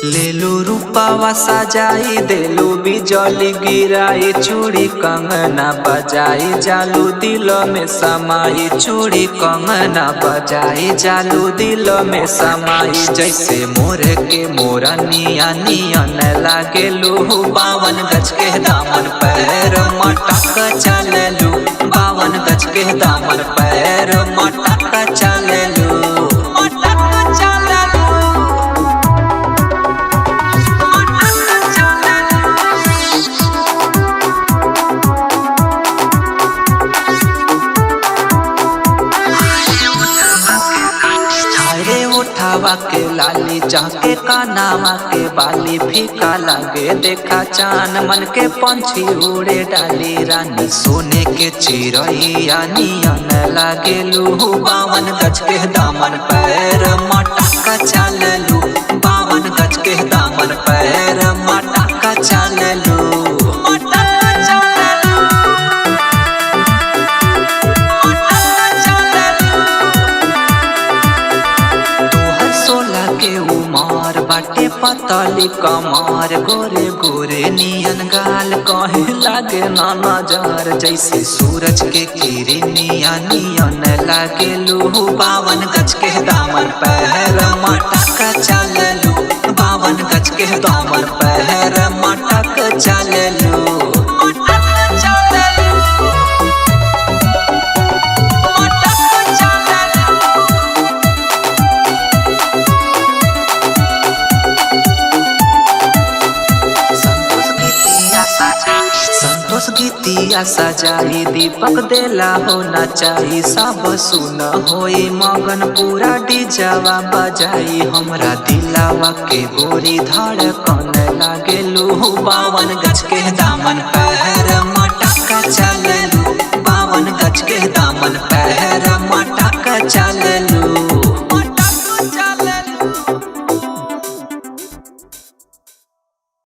लेलू रूपावा सजाई देलू बिजली गिराई चूड़ी कंगना बजाई जालू दिल में समाई चूड़ी कंगना बजाई जालू दिल में समाई जैसे मोरे के मोरनिया नियन लागेलू 52 गज के दामन पैर मटक चललू 52 गज के दामन पैर मटक चललू उठावा के लाली जाके कानावा के बाली फीका लागे देखा चान मन के पंछी उड़े डाली रानी सोने के चिड़ैया नियन लागेलू 52 गज के दामन पैर मटका चललू 52 गज के दामन पैर मटका चललू के उमर बाटे पतली कमर गोरे गोरे नियन गाल कहे लागे ना नजर जैसे सूरज के किरनिया नियन लागेलू 52 गज के दामन पैर मटक चललू 52 गज के दामन पैर मटक चललू संतोष गीतिया सजाई दीपक देला होना चाहिए सब सुन होई मगन पूरा डीजवा बजाई हमरा दिलावा के गोरी धड़कन लागेलू 52 गज के दामन पैर